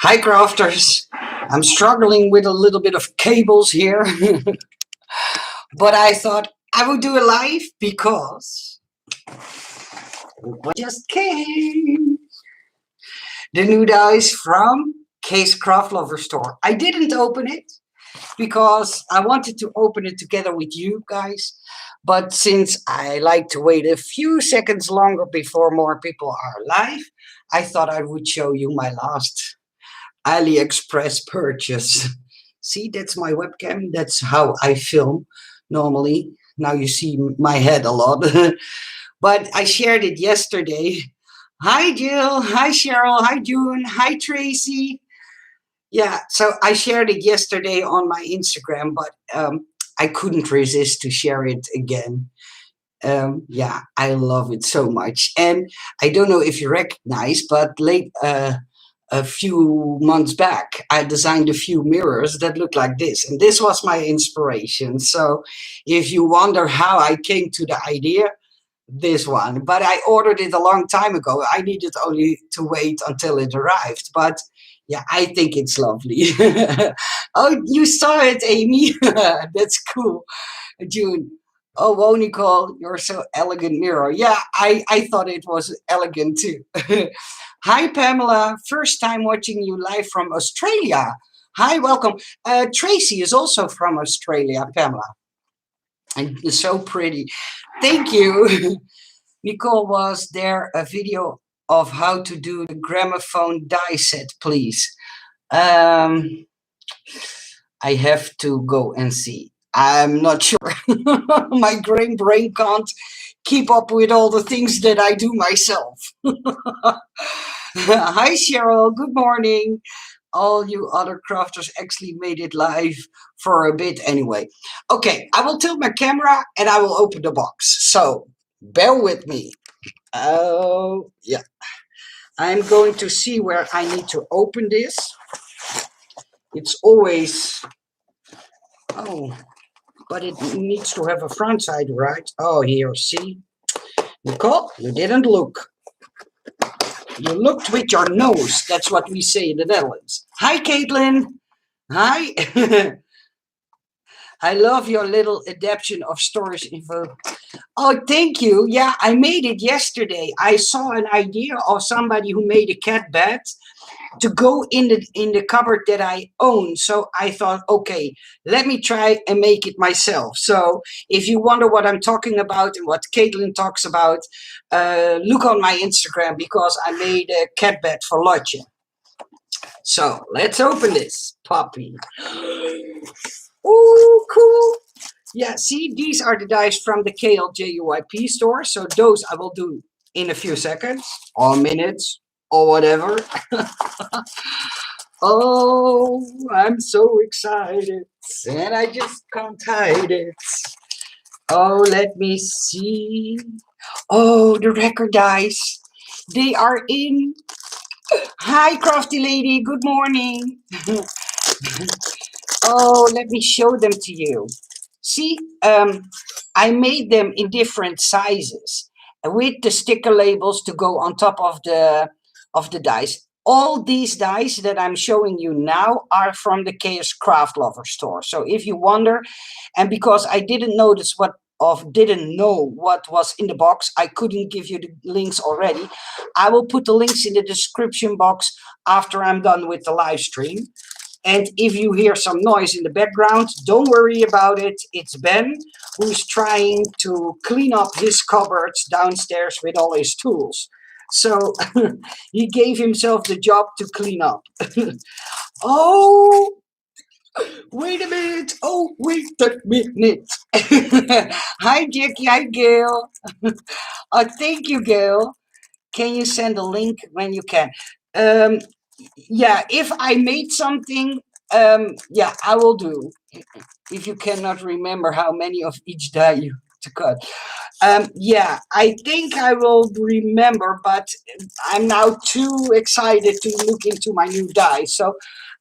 Hi crafters, I'm struggling with a little bit of cables here, but I thought I would do a live because what just came, the new dies from Kscraft Lovers Store. I didn't open it because I wanted to open it together with you guys, but since I like to wait a few seconds longer before more people are live, I thought I would show you my last AliExpress purchase. See, that's my webcam. That's how I film normally. Now you see my head a lot. But I shared it yesterday. Hi, Jill. Hi, Cheryl. Hi, June. Hi, Tracy. Yeah, so I shared it yesterday on my Instagram, but I couldn't resist to share it again. Yeah, I love it so much. And I don't know if you recognize, but a few months back, I designed a few mirrors that look like this. And this was my inspiration. So if you wonder how I came to the idea, this one. But I ordered it a long time ago. I needed only to wait until it arrived. But yeah, I think it's lovely. Oh, you saw it, Amy. That's cool. June. Oh, whoa, Nicole, you're so elegant mirror. Yeah, I thought it was elegant too. Hi, Pamela. First time watching you live from Australia. Hi, welcome. Tracy is also from Australia, Pamela. And so pretty. Thank you. Nicole, was there a video of how to do the gramophone die set, please? I have to go and see. I'm not sure. My brain can't keep up with all the things that I do myself. Hi, Cheryl. Good morning. All you other crafters actually made it live for a bit anyway. Okay, I will tilt my camera and I will open the box. So bear with me. Oh, yeah. I'm going to see where I need to open this. It's always... Oh, but it needs to have a front side, right? Oh, here, see? Nicole, you didn't look. You looked with your nose. That's what we say in the Netherlands. Hi, Caitlin. Hi. I love your little adaptation of storage info. Oh, thank you. Yeah, I made it yesterday. I saw an idea of somebody who made a cat bed to go in the cupboard that I own. So I thought, okay, let me try and make it myself. So if you wonder what I'm talking about and what Caitlin talks about, look on my Instagram because I made a cat bed for Lotje. So let's open this puppy. Oh, cool. Yeah, see, these are the dies from the KLJUYP store. So those I will do in a few seconds or minutes or whatever. Oh, I'm so excited. And I just can't hide it. Oh, let me see. Oh, the record dies. They are in. Hi, crafty lady. Good morning. Oh, let me show them to you. See, I made them in different sizes with the sticker labels to go on top of the dies. All these dies that I'm showing you now are from the Kscraft Lovers Store. So if you wonder, and because I didn't know what was in the box, I couldn't give you the links already. I will put the links in the description box after I'm done with the live stream. And if you hear some noise in the background, don't worry about it. It's Ben who's trying to clean up his cupboards downstairs with all his tools. So he gave himself the job to clean up. Oh, wait a minute. Oh, wait a minute. Hi, Jackie. Hi, Gail. Oh, thank you, Gail. Can you send a link when you can? Yeah, if I made something, yeah, I will do. If you cannot remember how many of each die you to cut. Yeah, I think I will remember, but I'm now too excited to look into my new die. So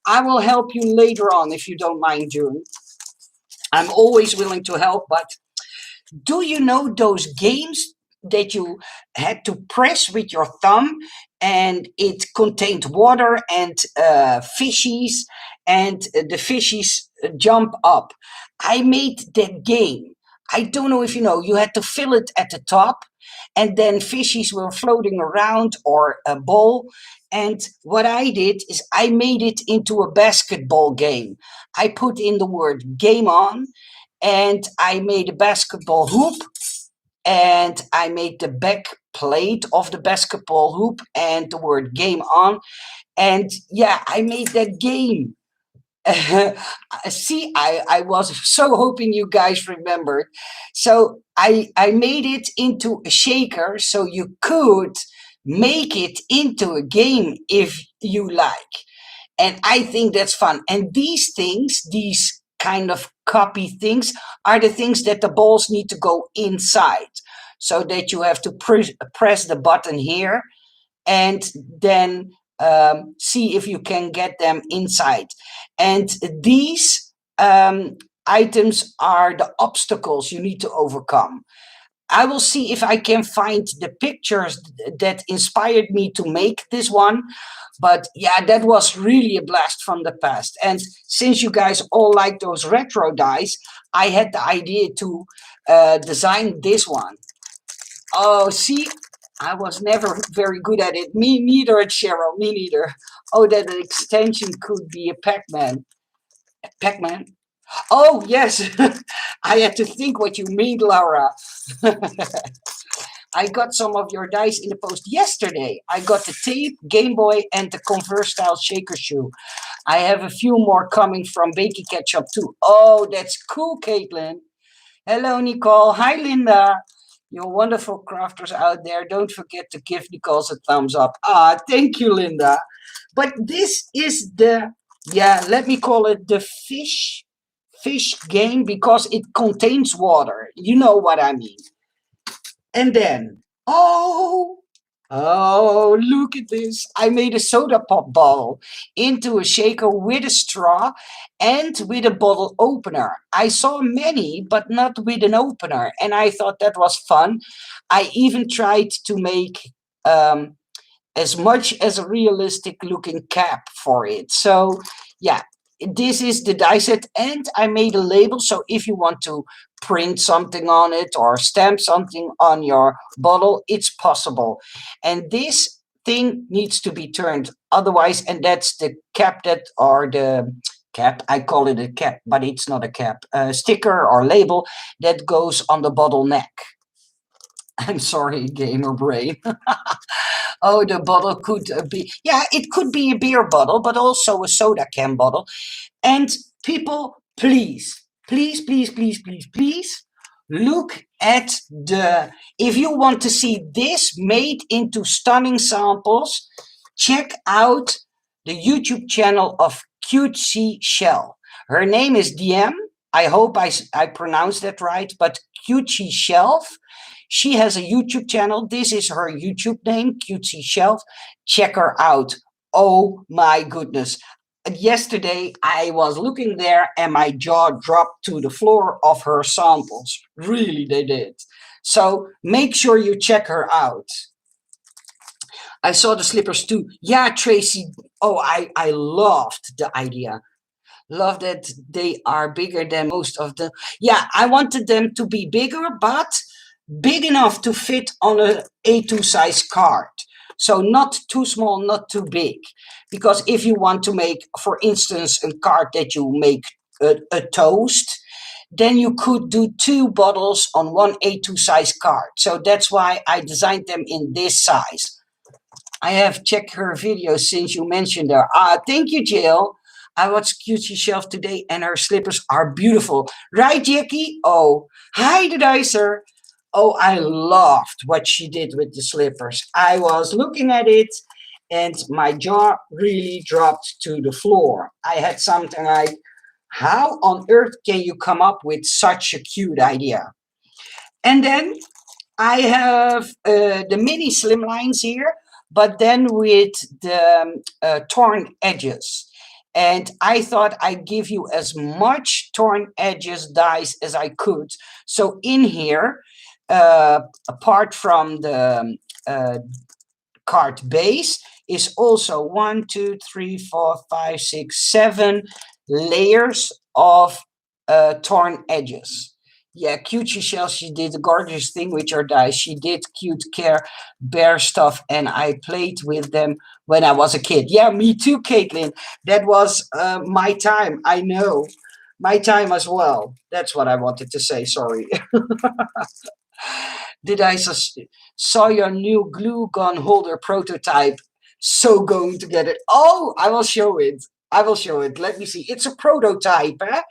I will help you later on if you don't mind, June. I'm always willing to help, but do you know those games that you had to press with your thumb and it contained water and fishies, and the fishies jump up. I made that game. I don't know if you know, you had to fill it at the top, and then fishies were floating around or a ball. And what I did is I made it into a basketball game. I put in the word game on, and I made a basketball hoop, and I made the back plate of the basketball hoop and the word game on. And yeah, I made that game. See, I was so hoping you guys remembered. So I made it into a shaker so you could make it into a game if you like. And I think that's fun. And these things, these kind of copy things, are the things that the balls need to go inside. So that you have to press the button here and then see if you can get them inside. And these items are the obstacles you need to overcome. I will see if I can find the pictures that inspired me to make this one. But yeah, that was really a blast from the past. And since you guys all like those retro dies, I had the idea to design this one. Oh, see, I was never very good at it. Me neither, Cheryl, me neither. Oh, that an extension could be a Pac-Man. Pac-Man? Oh, yes. I had to think what you mean, Laura. I got some of your dice in the post yesterday. I got the tape, Game Boy, and the Converse style shaker shoe. I have a few more coming from Bakey Ketchup too. Oh, that's cool, Caitlin. Hello, Nicole. Hi, Linda. You wonderful crafters out there. Don't forget to give Nicole a thumbs up. Ah, thank you, Linda. But this is the, yeah, let me call it the fish game because it contains water. You know what I mean. And then, oh, look at this. I made a soda pop bottle into a shaker with a straw and with a bottle opener. I saw many, but not with an opener. And I thought that was fun. I even tried to make as much as a realistic looking cap for it. So yeah, this is the die set, and I made a label. So if you want to print something on it or stamp something on your bottle, it's possible. And this thing needs to be turned otherwise, and that's the cap that, or the cap, I call it a cap, but it's not a cap, sticker or label that goes on the bottle neck. I'm sorry, gamer brain. Oh, the bottle could be, yeah, it could be a beer bottle, but also a soda can bottle. And people, please, please, please, please, please, please, look at the, if you want to see this made into stunning samples, check out the YouTube channel of Cutesy Shell. Her name is DM. I hope I pronounced that right, but Cutesy Shelf. She has a YouTube channel. This is her YouTube name, Cutesy Shelf. Check her out. Oh my goodness. Yesterday I was looking there and my jaw dropped to the floor of her samples. Really, they did. So make sure you check her out. I saw the slippers too. Yeah, Tracy. Oh, I loved the idea. Love that they are bigger than most of the. Yeah, I wanted them to be bigger, but big enough to fit on a A2 size card. So not too small, not too big. Because if you want to make, for instance, a card that you make a toast, then you could do 2 bottles on one A2 size card. So that's why I designed them in this size. I have checked her video since you mentioned her. Thank you, Jill. I watched Cutesy Shelf today and her slippers are beautiful. Right, Jackie? Oh, hi, the Dicer. Oh, I loved what she did with the slippers. I was looking at it and my jaw really dropped to the floor. I had something like, how on earth can you come up with such a cute idea? And then I have the mini slimlines here, but then with the torn edges. And I thought I'd give you as much torn edges dies as I could. So in here, apart from the card base is also 1, 2, 3, 4, 5, 6, 7 layers of torn edges. Yeah, Cutie Shell, she did a gorgeous thing with your dies. She did cute Care Bear stuff, and I played with them when I was a kid. Yeah, me too, Caitlin. That was my time. I know. My time as well. That's what I wanted to say. Sorry. Did I saw your new glue gun holder prototype? So going to get it. Oh, I will show it. I will show it. Let me see. It's a prototype, eh?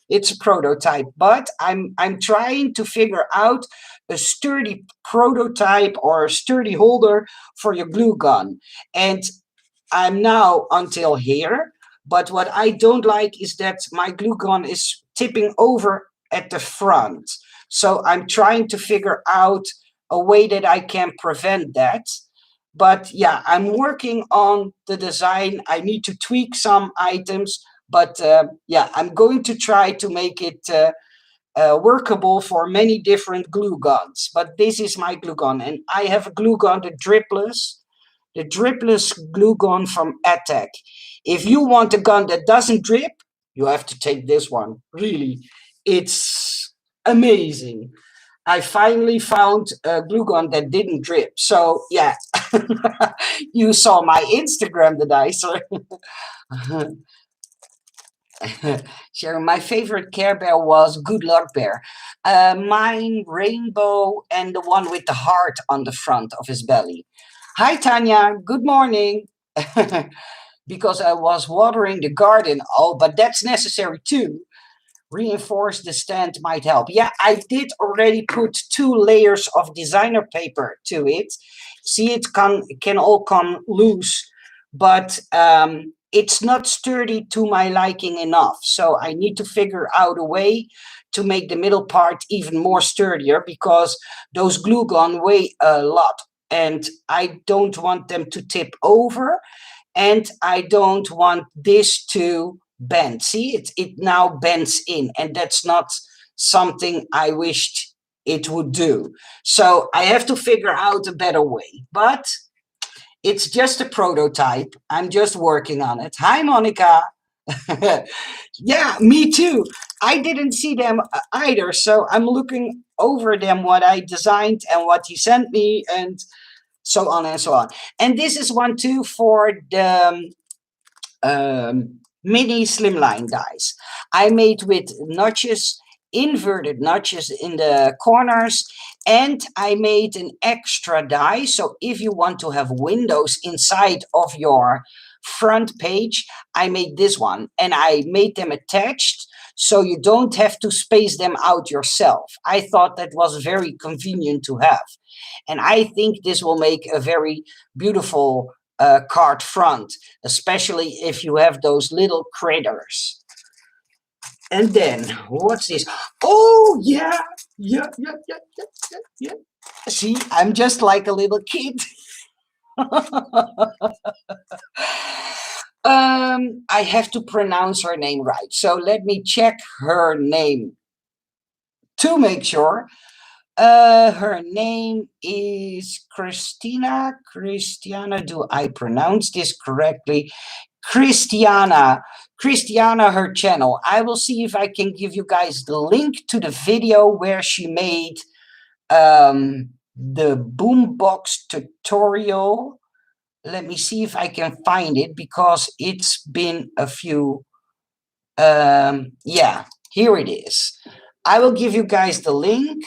It's a prototype, but I'm trying to figure out a sturdy prototype or a sturdy holder for your glue gun. And I'm now until here, but what I don't like is that my glue gun is tipping over at the front. So I'm trying to figure out a way that I can prevent that. But yeah, I'm working on the design. I need to tweak some items, but yeah, I'm going to try to make it workable for many different glue guns. But this is my glue gun, and I have a glue gun, the dripless glue gun from Attack. If you want a gun that doesn't drip, you have to take this one. Really, it's amazing. I finally found a glue gun that didn't drip. So yeah, you saw my Instagram, the dice. Sharon, my favorite Care Bear was Good Luck Bear. Mine, Rainbow, and the one with the heart on the front of his belly. Hi, Tanya. Good morning. Because I was watering the garden. Oh, but that's necessary too. Reinforce the stand might help. Yeah, I did already put 2 layers of designer paper to it. See, it can all come loose, but it's not sturdy to my liking enough. So I need to figure out a way to make the middle part even more sturdier, because those glue gun weigh a lot, and I don't want them to tip over, and I don't want this to bend. See, it now bends in, and that's not something I wished it would do. So I have to figure out a better way, but it's just a prototype. I'm just working on it. Hi, Monica. Yeah, me too. I didn't see them either, so I'm looking over them, what I designed and what he sent me, and so on and so on. And this is one too for the mini slimline dies. I made with notches, inverted notches in the corners, and I made an extra die. So if you want to have windows inside of your front page, I made this one, and I made them attached so you don't have to space them out yourself. I thought that was very convenient to have. And I think this will make a very beautiful card front, especially if you have those little critters. And then, what's this? Oh, yeah. See, I'm just like a little kid. I have to pronounce her name right. So let me check her name to make sure. Her name is Christina. Do I pronounce this correctly? Christiana, her channel. I will see if I can give you guys the link to the video where she made the Boombox tutorial. Let me see if I can find it, because it's been a few. Yeah, here it is. I will give you guys the link.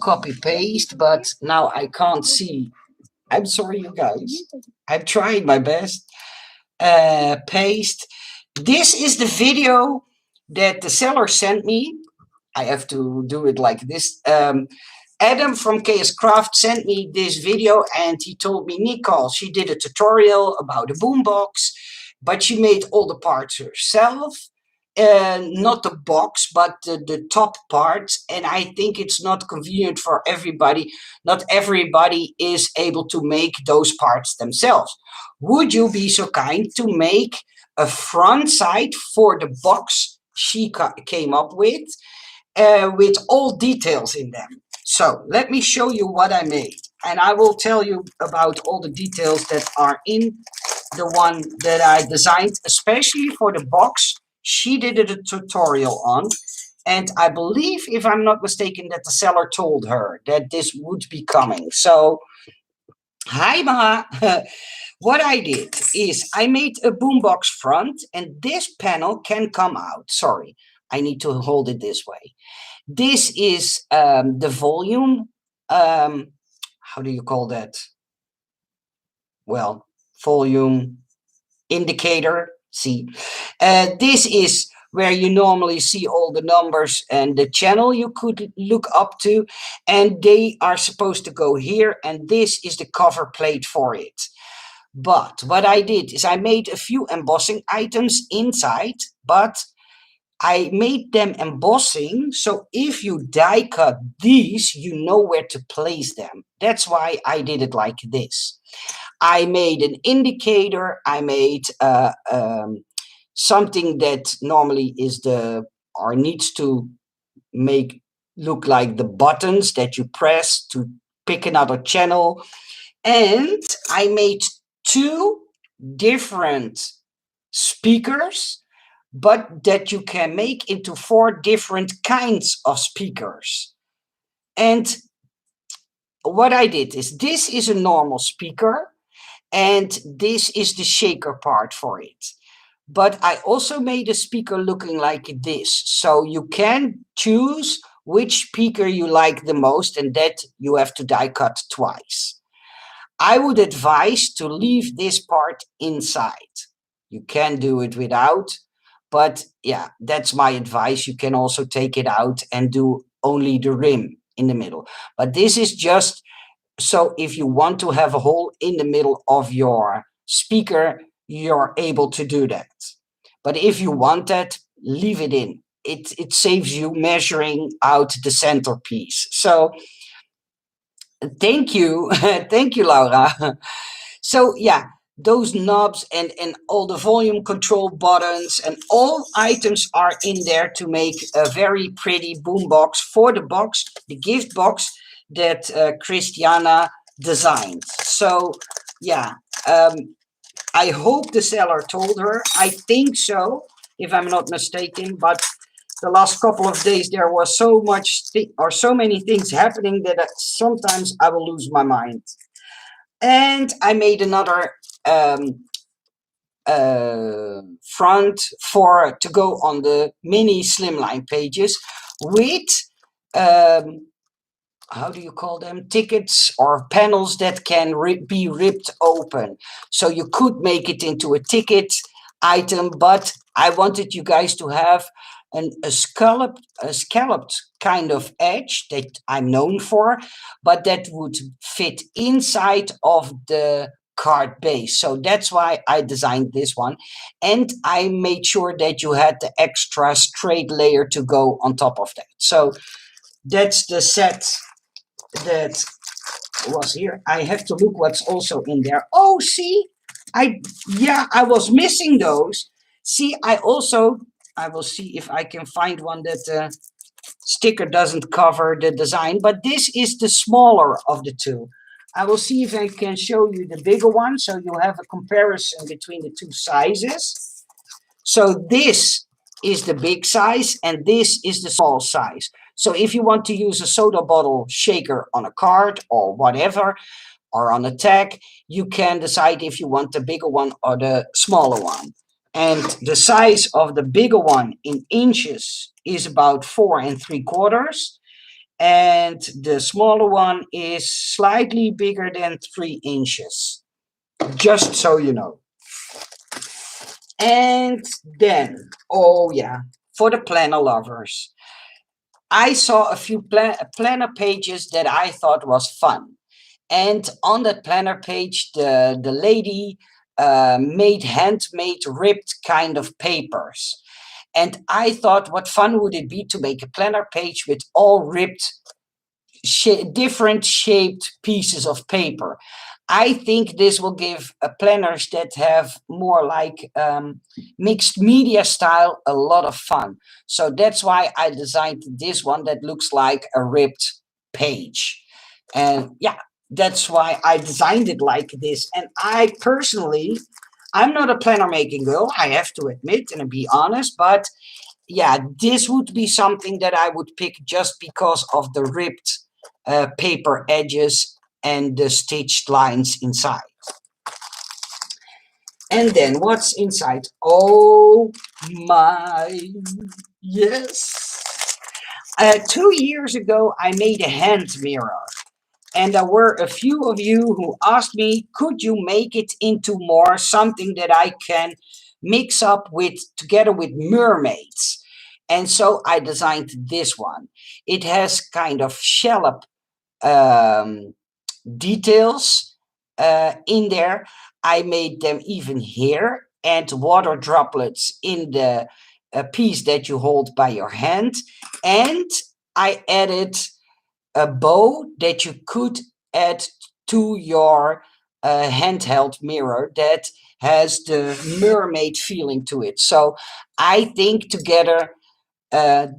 Copy paste, but now I can't see. I'm sorry, you guys. I've tried my best. Paste. This is the video that the seller sent me. I have to do it like this. Adam from Kscraft sent me this video, and he told me, Nicole, she did a tutorial about a boombox, but she made all the parts herself. Not the box, but the top parts, and I think it's not convenient for everybody. Not everybody is able to make those parts themselves. Would you be so kind to make a front side for the box she came up with all details in them? So let me show you what I made. and I will tell you about all the details that are in the one that I designed, especially for the box. She did a tutorial on, and I believe, if I'm not mistaken, that the seller told her that this would be coming. So, hi Ma! What I did is I made a boombox front, and this panel can come out. Sorry, I need to hold it this way. This is the volume. How do you call that? Well, volume indicator. See, this is where you normally see all the numbers and the channel you could look up to, and they are supposed to go here, and this is the cover plate for it. But what I did is I made a few embossing items inside, but I made them embossing, so if you die cut these, you know where to place them. That's why I did it like this. I made an indicator, I made something that normally is or needs to make look like the buttons that you press to pick another channel. And I made 2 different speakers, but that you can make into 4 different kinds of speakers. And what I did is, this is a normal speaker, and this is the shaker part for it. But I also made a speaker looking like this, so you can choose which speaker you like the most, and that you have to die cut twice. I would advise to leave this part inside. You can do it without, but yeah, that's my advice. You can also take it out and do only the rim in the middle. But this is just so if you want to have a hole in the middle of your speaker, you're able to do that. But if you want that, leave it in. It saves you measuring out the centerpiece. So thank you. Thank you, Laura. So yeah, those knobs and all the volume control buttons and all items are in there to make a very pretty boombox for the box, the gift box that Christiana designed. So yeah, I hope the seller told her. I think so, if I'm not mistaken, but the last couple of days there was so much or so many things happening that sometimes I will lose my mind. And I made another front to go on the mini slimline pages with how do you call them, tickets or panels that can be ripped open. So you could make it into a ticket item, but I wanted you guys to have a scalloped kind of edge that I'm known for, but that would fit inside of the card base. So that's why I designed this one, and I made sure that you had the extra straight layer to go on top of that. So that's the set that was here. I have to look what's also in there. Oh, see, I was missing those. See, I will see if I can find one that sticker doesn't cover the design, but this is the smaller of the two. I will see if I can show you the bigger one, so you'll have a comparison between the two sizes. So this is the big size, and this is the small size. So if you want to use a soda bottle shaker on a card or whatever, or on a tag, you can decide if you want the bigger one or the smaller one. And the size of the bigger one in inches is about 4 3/4. And the smaller one is slightly bigger than 3 inches. Just so you know. And then, oh yeah, for the planner lovers, I saw a few planner pages that I thought was fun. And on that planner page, the lady made handmade ripped kind of papers. And I thought, what fun would it be to make a planner page with all ripped, different shaped pieces of paper. I think this will give planners that have more like mixed media style a lot of fun. So that's why I designed this one that looks like a ripped page. And yeah, That's why I designed it like this. And I personally, I'm not a planner making girl, I have to admit and be honest, but yeah, this would be something that I would pick just because of the ripped paper edges and the stitched lines inside. And then what's inside? Oh my, yes. 2 years ago, I made a hand mirror. And there were a few of you who asked me, could you make it into more something that I can mix up with together with mermaids? And so I designed this one. It has kind of shallop details in there. I made them even here, and water droplets in the piece that you hold by your hand. And I added a bow that you could add to your handheld mirror that has the mermaid feeling to it. So I think together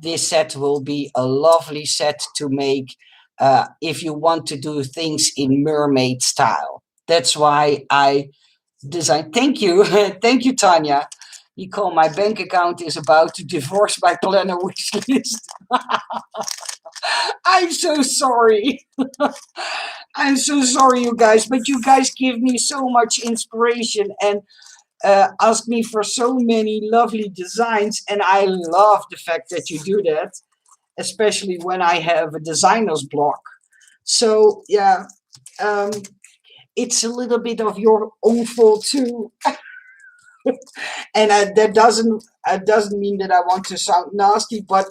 this set will be a lovely set to make if you want to do things in mermaid style. That's why I designed. Thank you. Thank you, Tanya. Nicole, my bank account is about to divorce my planner wish list. I'm so sorry. I'm so sorry, you guys, but you guys give me so much inspiration and ask me for so many lovely designs, and I love the fact that you do that, especially when I have a designer's block. So yeah, it's a little bit of your own fault too, and that doesn't mean that I want to sound nasty, but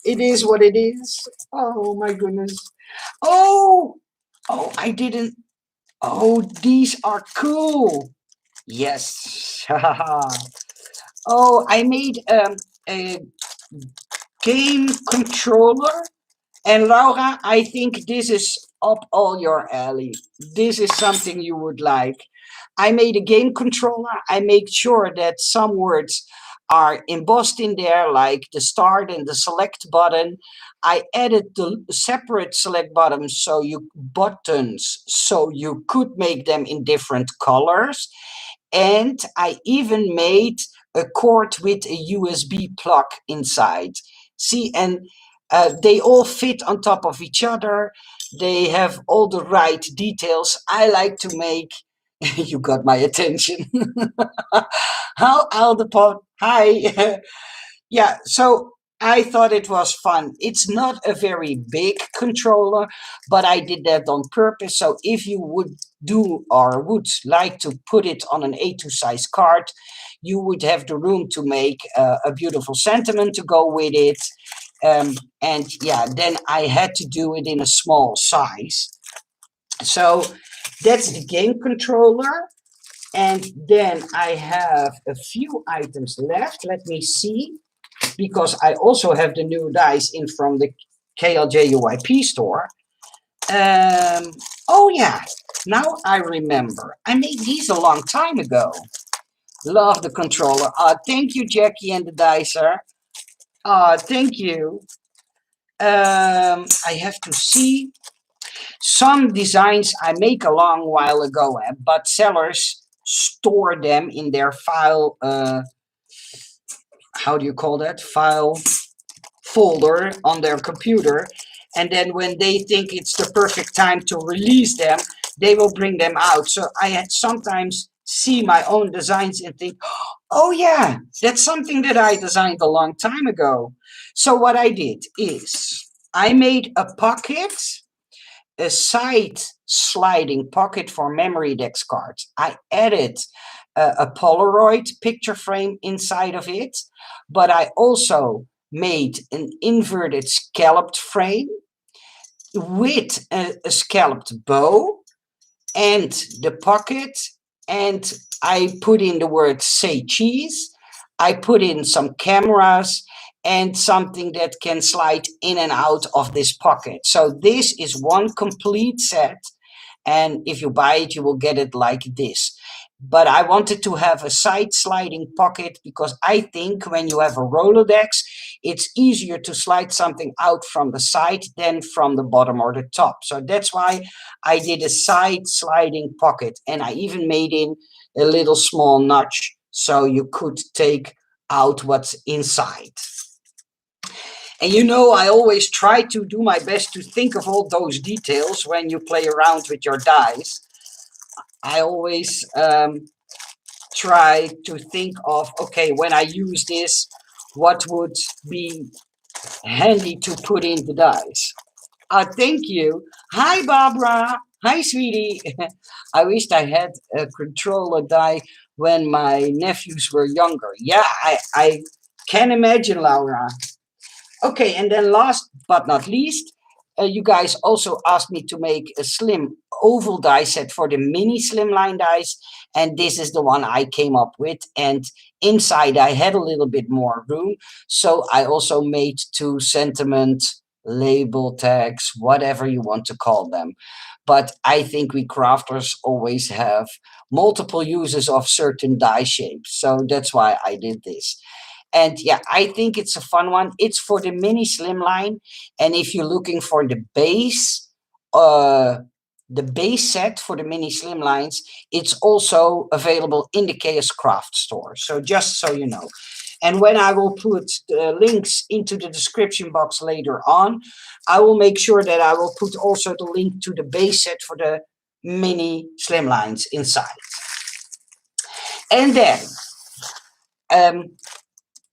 it is what it is. Oh my goodness. Oh, oh, I didn't. Oh, these are cool. Yes. Oh, I made a game controller. And Laura, I think this is up all your alley. This is something you would like. I made a game controller. I made sure that some words are embossed in there, like the start and the select button. I added the separate select buttons so you could make them in different colors. And I even made a cord with a USB plug inside. See, and they all fit on top of each other. They have all the right details. I like to make. You got my attention. How Aldepot? Hi. Yeah, so I thought it was fun. It's not a very big controller, but I did that on purpose. So if you would do or would like to put it on an A2 size card, you would have the room to make a beautiful sentiment to go with it. And yeah, then I had to do it in a small size. So that's the game controller. And then I have a few items left. Let me see, because I also have the new dies in from the KLJUYP store. Oh yeah, now I remember. I made these a long time ago. Love the controller. Thank you, Jackie and the dicer. Thank you. I have to see. Some designs I make a long while ago, but sellers store them in their file, how do you call that? File folder on their computer. And then when they think it's the perfect time to release them, they will bring them out. So I sometimes see my own designs and think, oh yeah, that's something that I designed a long time ago. So what I did is I made a pocket, a side sliding pocket for memory dex cards. I added a Polaroid picture frame inside of it, but I also made an inverted scalloped frame with a scalloped bow and the pocket, and I put in the word say cheese. I put in some cameras and something that can slide in and out of this pocket. So this is one complete set, and if you buy it, you will get it like this. but I wanted to have a side sliding pocket because I think when you have a Rolodex, it's easier to slide something out from the side than from the bottom or the top. So that's why I did a side sliding pocket, and I even made in a little small notch so you could take out what's inside. And you know, I always try to do my best to think of all those details when you play around with your dies. I always try to think of, okay, when I use this, what would be handy to put in the dies. Thank you. Hi, Barbara. Hi, sweetie. I wished I had a controller die when my nephews were younger. Yeah, I can imagine, Laura. Okay, and then last but not least, you guys also asked me to make a slim oval die set for the mini slimline dies, and this is the one I came up with. And inside I had a little bit more room, so I also made 2 sentiment label tags, whatever you want to call them. But I think we crafters always have multiple uses of certain die shapes, so that's why I did this. And yeah, I think it's a fun one. It's for the mini slimline. And if you're looking for the base set for the mini slimlines, it's also available in the Kscraft store. So just so you know. And when I will put the links into the description box later on, I will make sure that I will put also the link to the base set for the mini slimlines inside. And then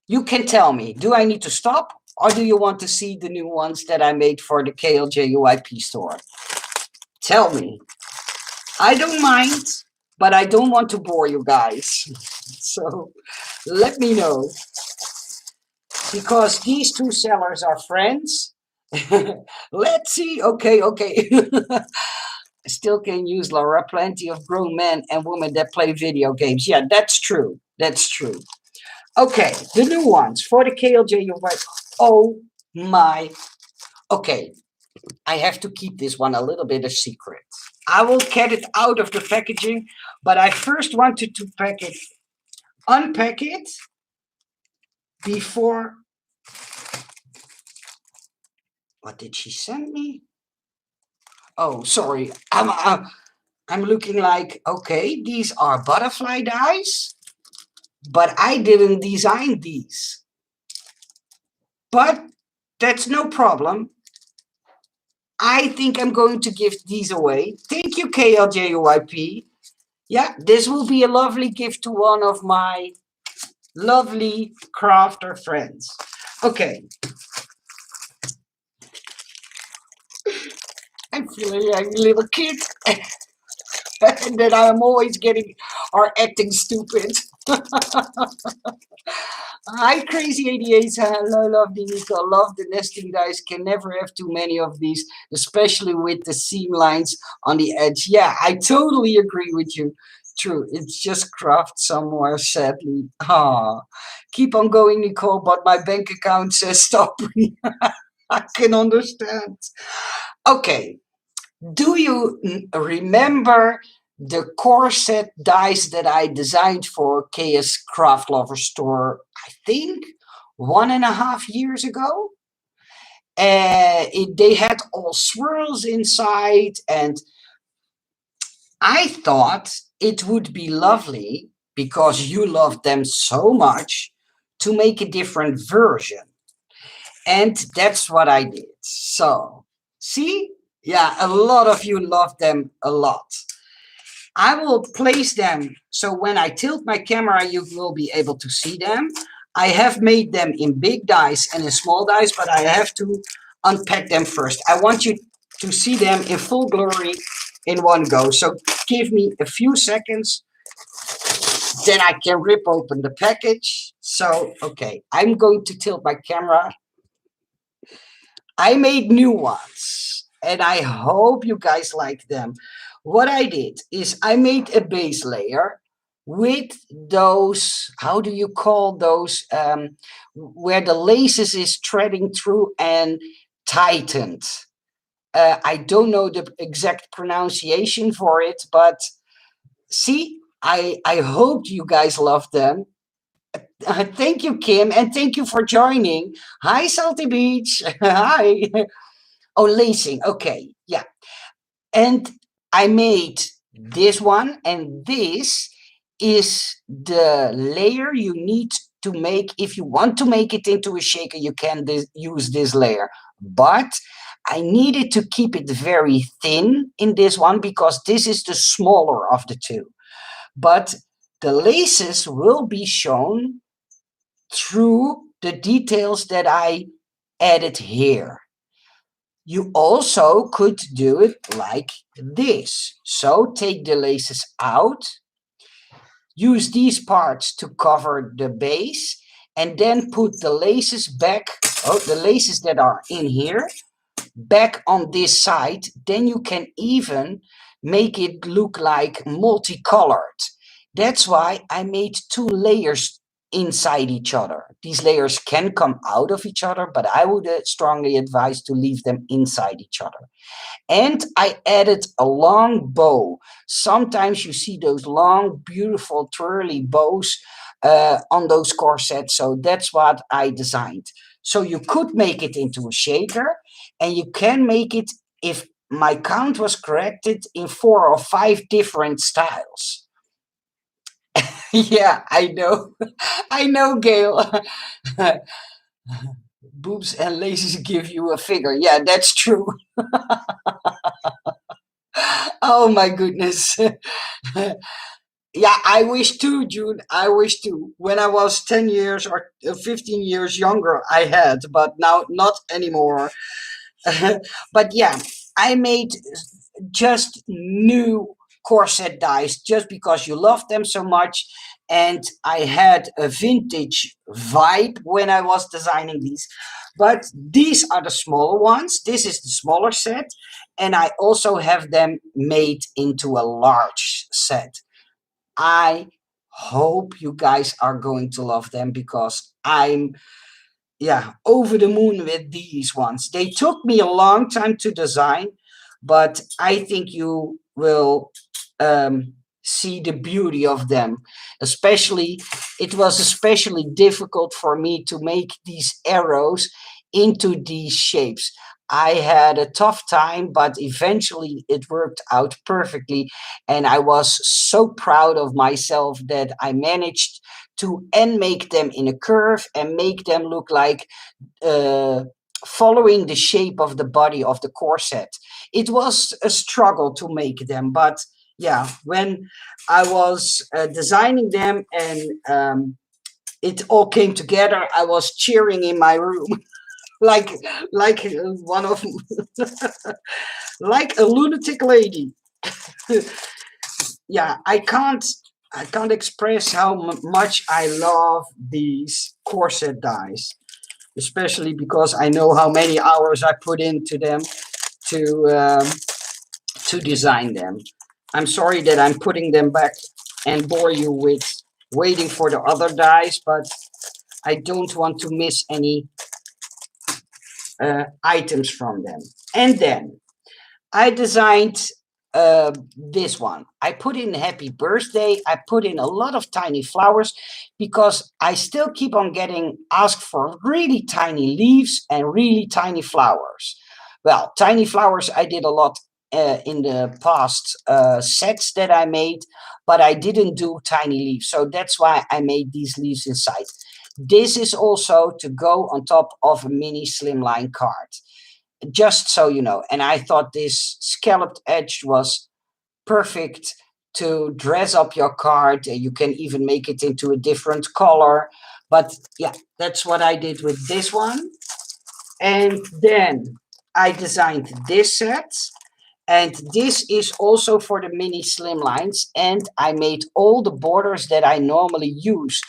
you can tell me, do I need to stop, or do you want to see the new ones that I made for the KLJUYP store? Tell me. I don't mind, but I don't want to bore you guys. So let me know. Because these 2 sellers are friends. Let's see. Okay. I still can use, Laura. Plenty of grown men and women that play video games. Yeah, that's true. That's true. Okay, the new ones for the KLJUYP. Oh my. Okay, I have to keep this one a little bit a secret. I will get it out of the packaging, but I first wanted to unpack it before. What did she send me? Oh, sorry. I'm looking like, okay, these are butterfly dies, but I didn't design these. But that's no problem. I think I'm going to give these away. Thank you, KLJUYP. Yeah, this will be a lovely gift to one of my lovely crafter friends. Okay. I'm feeling like a little kid. And that I am always getting or acting stupid. Hi, Crazy 88. Hello, lovely Nicole. Love the nesting dies. Can never have too many of these, especially with the seam lines on the edge. Yeah, I totally agree with you. True, it's just craft somewhere, sadly. Ah, keep on going, Nicole, but my bank account says stop. I can understand. Okay, do you remember the corset dies that I designed for Kscraft Lovers Store, I think 1.5 years ago? They had all swirls inside, and I thought it would be lovely, because you love them so much, to make a different version. And that's what I did. So, see? Yeah, a lot of you love them a lot. I will place them so when I tilt my camera, you will be able to see them. I have made them in big dies and in small dies, but I have to unpack them first. I want you to see them in full glory in one go. So give me a few seconds, then I can rip open the package. So, okay, I'm going to tilt my camera. I made new ones, and I hope you guys like them. What I did is I made a base layer with those, how do you call those, where the laces is threading through and tightened. I don't know the exact pronunciation for it, but see, I hope you guys love them. Thank you, Kim, and thank you for joining. Hi, Salty Beach. Hi. Oh, lacing. Okay, yeah. And I made this one, and this is the layer you need to make. If you want to make it into a shaker, you can use this layer. But I needed to keep it very thin in this one because this is the smaller of the two. But the laces will be shown through the details that I added here. You also could do it like this. So take the laces out, use these parts to cover the base, and then put the laces back, the laces that are in here, back on this side. Then you can even make it look like multicolored. That's why I made two layers inside each other. These layers can come out of each other, but I would strongly advise to leave them inside each other. And I added a long bow. Sometimes you see those long, beautiful, twirly bows on those corsets. So that's what I designed. So you could make it into a shaker, and you can make it, if my count was corrected, in 4 or 5 different styles. Yeah, I know. I know, Gail. Boobs and laces give you a figure. Yeah, that's true. Oh my goodness. Yeah, I wish too, June. I wish too. When I was 10 years or 15 years younger, I had, but now not anymore. But yeah, I made just new corset dies just because you love them so much. And I had a vintage vibe when I was designing these. But these are the smaller ones. This is the smaller set. And I also have them made into a large set. I hope you guys are going to love them because I'm over the moon with these ones. They took me a long time to design, but I think you will see the beauty of them. Especially, it was especially difficult for me to make these arrows into these shapes. I had a tough time, but eventually it worked out perfectly. And I was so proud of myself that I managed to make them in a curve and make them look like following the shape of the body of the corset. It was a struggle to make them, but yeah, when I was designing them and it all came together, I was cheering in my room. like one of like a lunatic lady. Yeah, I can't express how much I love these corset dies, especially because I know how many hours I put into them to design them. I'm sorry that I'm putting them back and bore you with waiting for the other dies, but I don't want to miss any items from them. And then I designed this one. I put in happy birthday. I put in a lot of tiny flowers because I still keep on getting asked for really tiny leaves and really tiny flowers. Well, tiny flowers I did a lot in the past sets that I made, but I didn't do tiny leaves. So that's why I made these leaves inside. This is also to go on top of a mini slimline card, just so you know. And I thought this scalloped edge was perfect to dress up your card. You can even make it into a different color. But yeah, that's what I did with this one. And then I designed this set. And this is also for the mini slimlines. And I made all the borders that I normally use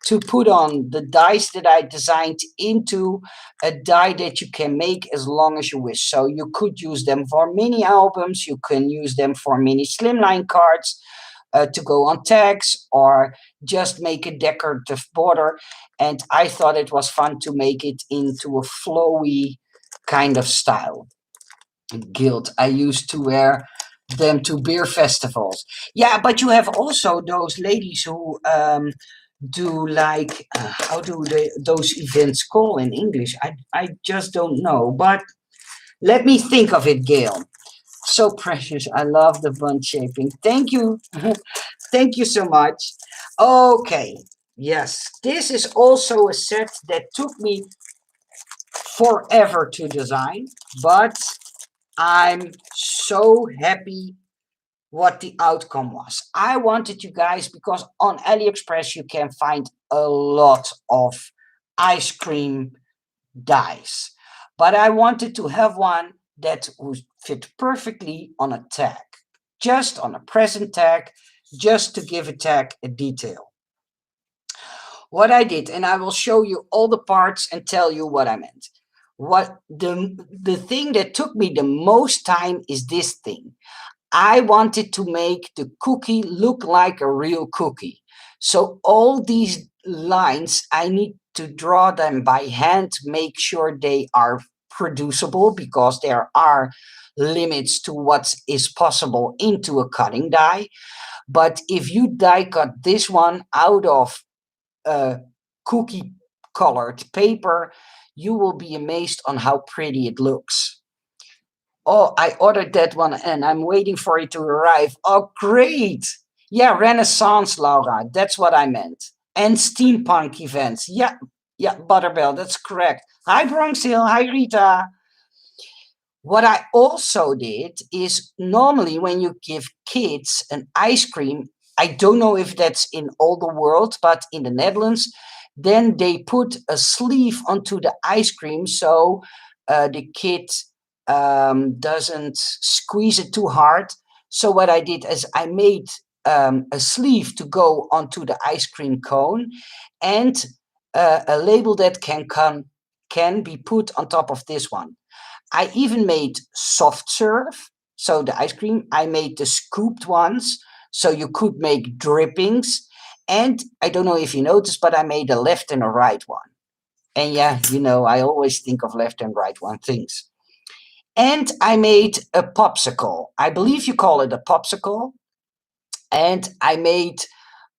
to put on the dies that I designed into a die that you can make as long as you wish. So you could use them for mini albums, you can use them for mini slimline cards, to go on tags, or just make a decorative border. And I thought it was fun to make it into a flowy kind of style. Gilt. I used to wear them to beer festivals. Yeah, but you have also those ladies who do like how do those events call in English? I just don't know. But let me think of it, Gail. So precious. I love the bun shaping. Thank you. Thank you so much. Okay. Yes, this is also a set that took me forever to design, but I'm so happy what the outcome was. I wanted you guys, because on AliExpress you can find a lot of ice cream dies, but I wanted to have one that would fit perfectly on a tag, just on a present tag, just to give a tag a detail. What I did, and I will show you all the parts and tell you what I meant. What the thing that took me the most time is this thing. I wanted to make the cookie look like a real cookie. So all these lines, I need to draw them by hand, make sure they are producible, because there are limits to what is possible into a cutting die. But if you die cut this one out of cookie colored paper, you will be amazed on how pretty it looks. Oh, I ordered that one and I'm waiting for it to arrive. Oh, great. Yeah, Renaissance, Laura. That's what I meant. And steampunk events. Yeah, Butterbell, that's correct. Hi, Bronx Hill. Hi, Rita. What I also did is, normally when you give kids an ice cream, I don't know if that's in all the world, but in the Netherlands, then they put a sleeve onto the ice cream so the kid doesn't squeeze it too hard. So what I did is I made a sleeve to go onto the ice cream cone, and a label that can be put on top of this one. I even made soft serve, so the ice cream. I made the scooped ones, so you could make drippings. And I don't know if you noticed, but I made a left and a right one. And yeah, you know, I always think of left and right one things. And I made a popsicle. I believe you call it a popsicle. And I made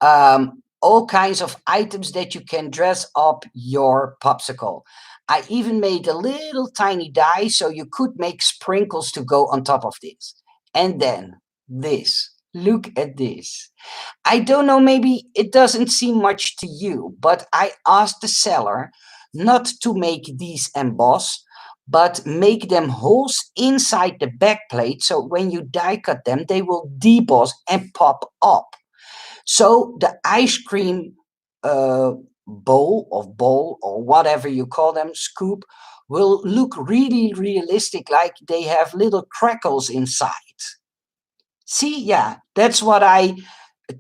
all kinds of items that you can dress up your popsicle. I even made a little tiny die so you could make sprinkles to go on top of this. And then this. Look at this. I don't know, maybe it doesn't seem much to you, but I asked the seller not to make these emboss, but make them holes inside the back plate, so when you die cut them, they will deboss and pop up. So the ice cream bowl or whatever you call them, scoop, will look really realistic, like they have little crackles inside. See, yeah, that's what I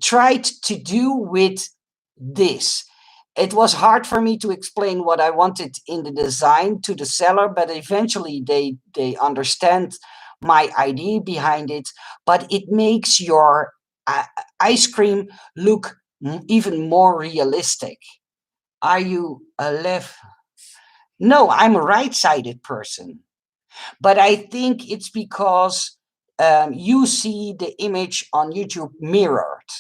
tried to do with this. It was hard for me to explain what I wanted in the design to the seller, but eventually they understand my idea behind it. But it makes your ice cream look even more realistic. Are you a left? No, I'm a right-sided person. But I think it's because you see the image on YouTube mirrored.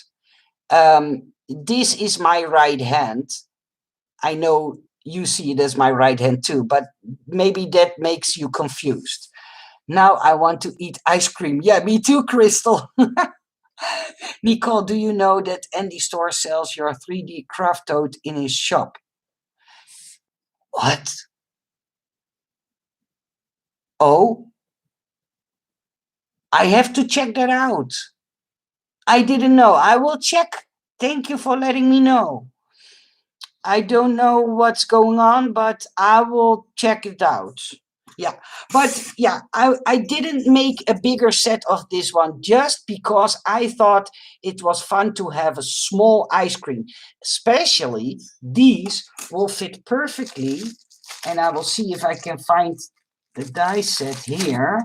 This is my right hand. I know you see it as my right hand too, but maybe that makes you confused. Now I want to eat ice cream. Yeah, me too, Crystal. Nicole, do you know that Andy Store sells your 3D craft tote in his shop? What? Oh, I have to check that out. I didn't know. I will check. Thank you for letting me know. I don't know what's going on, but I will check it out. Yeah, but yeah, I didn't make a bigger set of this one just because I thought it was fun to have a small ice cream. Especially these will fit perfectly. And I will see if I can find the die set here.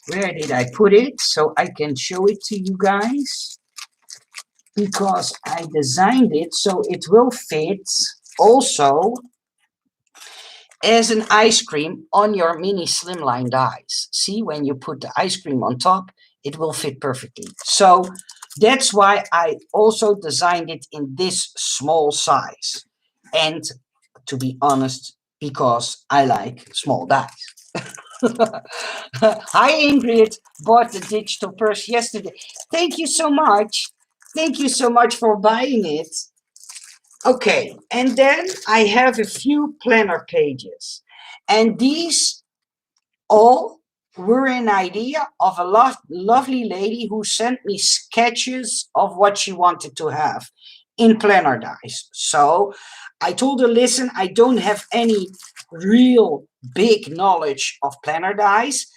Where did I put it? So I can show it to you guys. Because I designed it so it will fit also as an ice cream on your mini slimline dies. See, when you put the ice cream on top, it will fit perfectly. So that's why I also designed it in this small size. And to be honest, because I like small dies. Hi Ingrid, bought the digital purse yesterday. Thank you so much. Thank you so much for buying it. Okay, and then I have a few planner pages. And these all were an idea of a lovely lady who sent me sketches of what she wanted to have in planner dies. So I told her, listen, I don't have any real big knowledge of planner dies.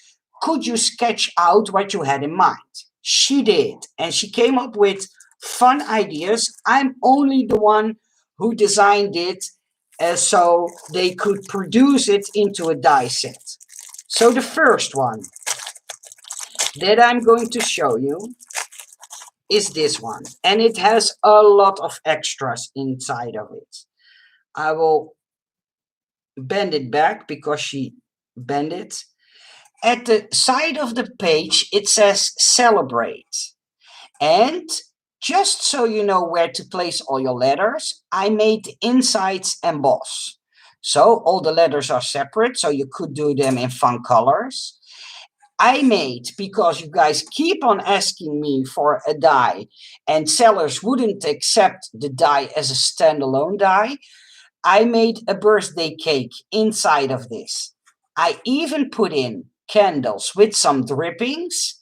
Could you sketch out what you had in mind? She did, and she came up with fun ideas. I'm only the one who designed it so they could produce it into a die set. So the first one that I'm going to show you is this one, and it has a lot of extras inside of it. I will bend it back because she bent it. At the side of the page, it says celebrate. And just so you know where to place all your letters, I made the insides emboss. So all the letters are separate, so you could do them in fun colors. I made, because you guys keep on asking me for a die and sellers wouldn't accept the die as a standalone die, I made a birthday cake inside of this. I even put in candles with some drippings,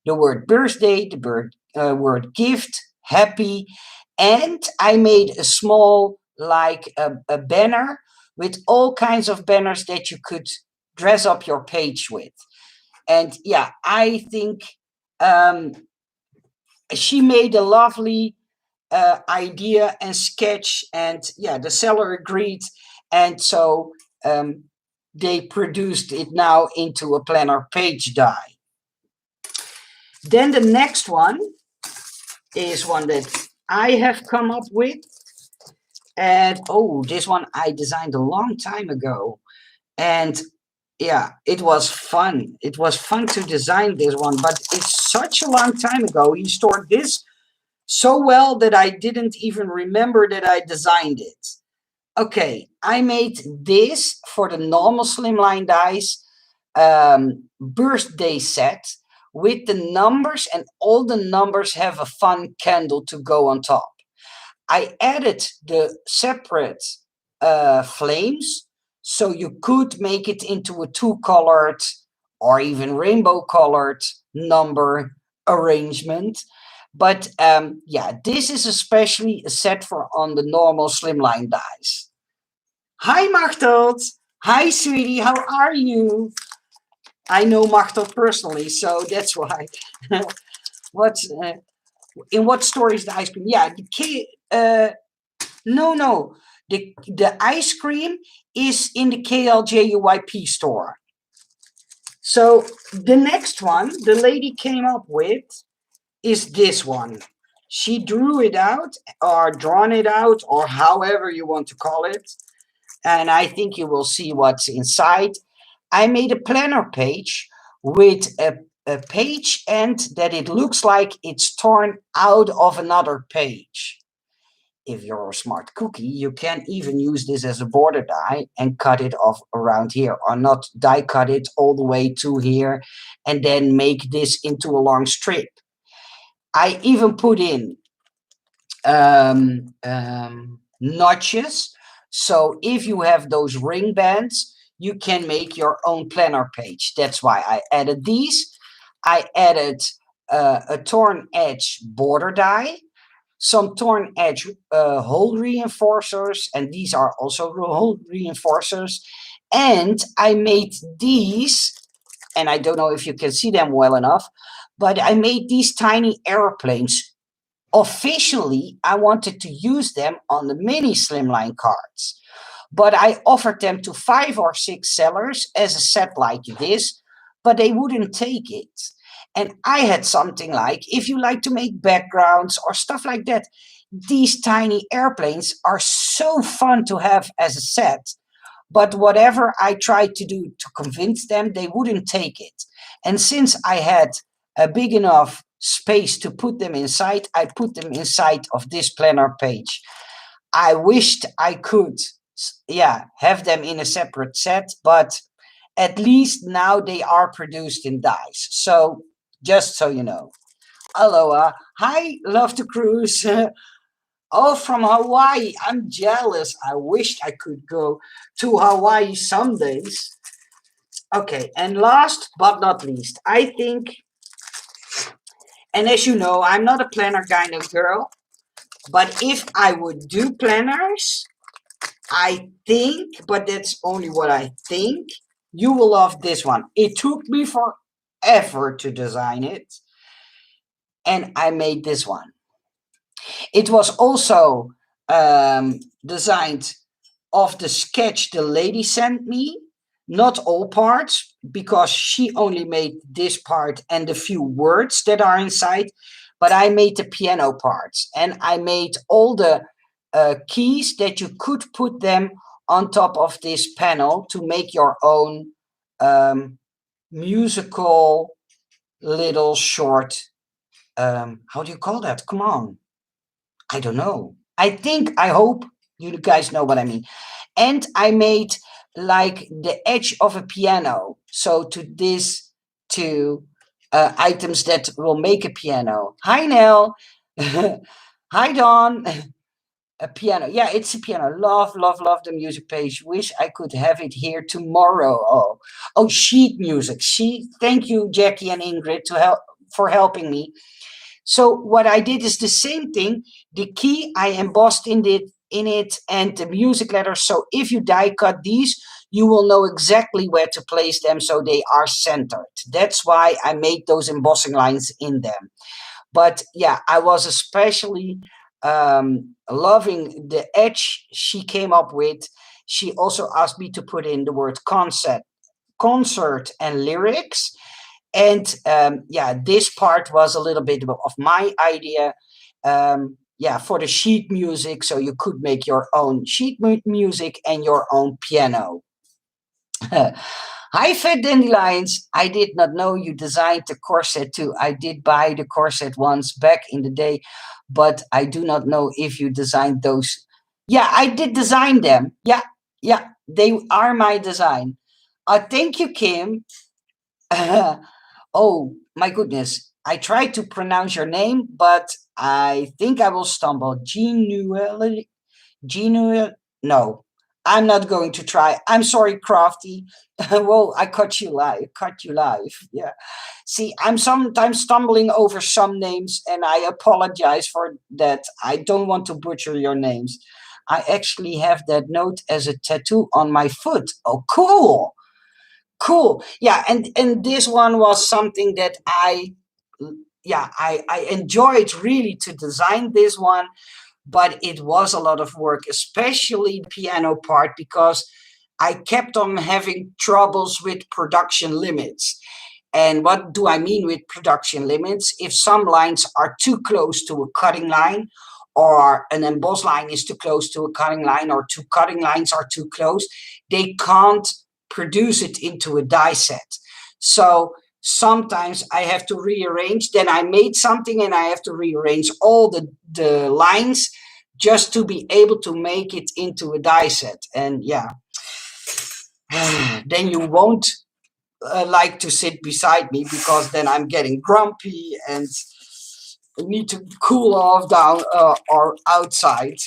the word birthday, the word gift, happy, and I made a small, like a banner with all kinds of banners that you could dress up your page with. And yeah, I think she made a lovely idea and sketch, and yeah, the seller agreed, and so they produced it now into a planner page die. Then the next one is one that I have come up with, and oh, this one I designed a long time ago, and yeah, it was fun. It was fun to design this one, but it's such a long time ago. He stored this so well that I didn't even remember that I designed it. Okay, I made this for the normal slimline dies birthday set with the numbers, and all the numbers have a fun candle to go on top. I added the separate flames, so you could make it into a two-colored or even rainbow-colored number arrangement. But yeah, this is especially a set for on the normal slimline dies. Hi, Machteld. Hi, sweetie. How are you? I know Machteld personally, so that's why. What's in what store is the ice cream? Yeah, no. The ice cream is in the KLJUYP store. So the next one the lady came up with is this one. She drew it out or drawn it out or however you want to call it. And I think you will see what's inside. I made a planner page with a page end that it looks like it's torn out of another page. If you're a smart cookie, you can even use this as a border die and cut it off around here, or not die cut it all the way to here and then make this into a long strip. I even put in notches, so if you have those ring bands, you can make your own planner page. That's why I added these. I added a torn edge border die, some torn edge hole reinforcers, and these are also hole reinforcers. And I made these, and I don't know if you can see them well enough, but I made these tiny airplanes. Officially, I wanted to use them on the mini slimline cards, but I offered them to 5 or 6 sellers as a set like this, but they wouldn't take it. And I had something like, if you like to make backgrounds or stuff like that, these tiny airplanes are so fun to have as a set. But whatever I tried to do to convince them, they wouldn't take it. And since I had a big enough space to put them inside, I put them inside of this planner page. I wished I could, yeah, have them in a separate set, but at least now they are produced in dies. So just so you know. Aloha. Hi, love to cruise. Oh, from Hawaii. I'm jealous. I wished I could go to Hawaii some days. Okay, and last but not least, I think, and as you know, I'm not a planner kind of girl, but if I would do planners, I think, but that's only what I think, you will love this one. It took me forever to design it, and I made this one. It was also designed of the sketch the lady sent me, not all parts, because she only made this part and the few words that are inside, but I made the piano parts, and I made all the keys that you could put them on top of this panel to make your own musical little short, how do you call that? Come on. I don't know. I hope you guys know what I mean. And I made like the edge of a piano. So to these two items that will make a piano. Hi, Nell. Hi, Dawn. A piano. Yeah, it's a piano. Love, love, love the music page. Wish I could have it here tomorrow. Oh, sheet music. Thank you, Jackie and Ingrid, for helping me. So what I did is the same thing. The key I embossed in it and the music letters. So if you die cut these, you will know exactly where to place them so they are centered. That's why I made those embossing lines in them. But yeah, I was especially loving the edge she came up with. She also asked me to put in the word concert and lyrics. And yeah, this part was a little bit of my idea. Yeah, for the sheet music, so you could make your own sheet music and your own piano. Hi, Fat Dandelions. I did not know you designed the corset too. I did buy the corset once back in the day, but I do not know if you designed those. Yeah, I did design them. Yeah, they are my design. Thank you, Kim. Oh, my goodness. I tried to pronounce your name, but I think I will stumble. No, I'm not going to try. I'm sorry, Crafty. Well, I cut you live. Yeah. See, I'm sometimes stumbling over some names, and I apologize for that. I don't want to butcher your names. I actually have that note as a tattoo on my foot. Oh, cool. Yeah, and this one was something that I enjoyed really to design this one, but it was a lot of work, especially the piano part, because I kept on having troubles with production limits. And what do I mean with production limits? If some lines are too close to a cutting line, or an emboss line is too close to a cutting line, or two cutting lines are too close, they can't produce it into a die set. So sometimes I have to rearrange. Then I made something and I have to rearrange all the lines just to be able to make it into a die set. And yeah, then you won't like to sit beside me, because then I'm getting grumpy and need to cool off down or outside.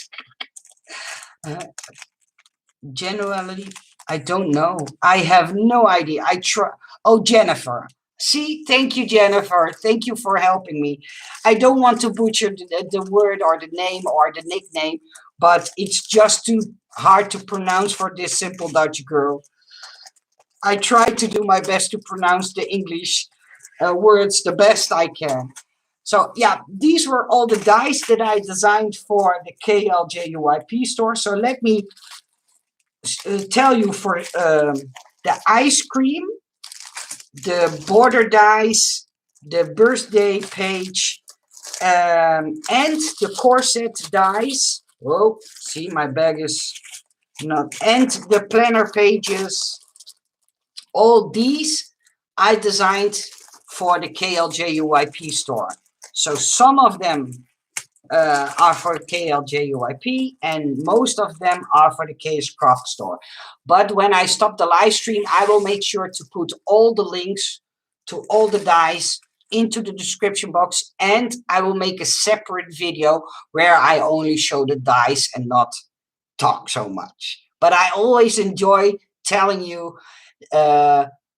Generally, I don't know. I have no idea. I try. Oh, Jennifer. See, thank you, Jennifer. Thank you for helping me. I don't want to butcher the word or the name or the nickname, but it's just too hard to pronounce for this simple Dutch girl. I try to do my best to pronounce the English words the best I can. So yeah, these were all the dies that I designed for the KLJUYP store. So let me tell you, for the ice cream, the border dies, the birthday page, and the corset dies. Oh, see, my bag is not. And the planner pages. All these I designed for the KLJUYP store. So some of them are for KLJUYP, and most of them are for the Kscraft store. But when I stop the live stream, I will make sure to put all the links to all the dies into the description box, and I will make a separate video where I only show the dies and not talk so much. But I always enjoy telling you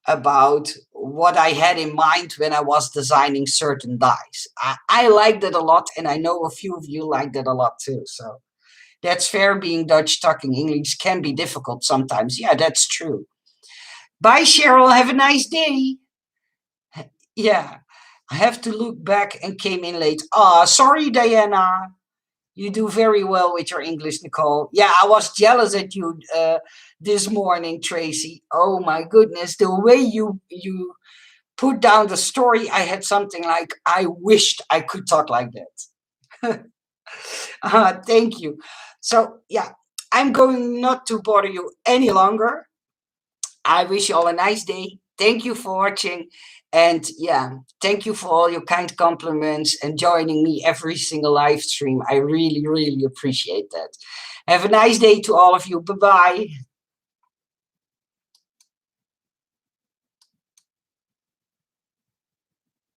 about what I had in mind when I was designing certain dies. I like that a lot, and I know a few of you like that a lot too. So that's fair. Being Dutch, talking English can be difficult sometimes. Yeah, that's true. Bye, Cheryl. Have a nice day. Yeah, I have to look back and came in late. Sorry, Diana. You do very well with your English, Nicole. Yeah, I was jealous at you this morning, Tracy. Oh my goodness, the way you put down the story, I had something like, I wished I could talk like that. Thank you. So yeah, I'm going not to bother you any longer. I wish you all a nice day. Thank you for watching. And yeah, thank you for all your kind compliments and joining me every single live stream. I really, really appreciate that. Have a nice day to all of you. Bye-bye.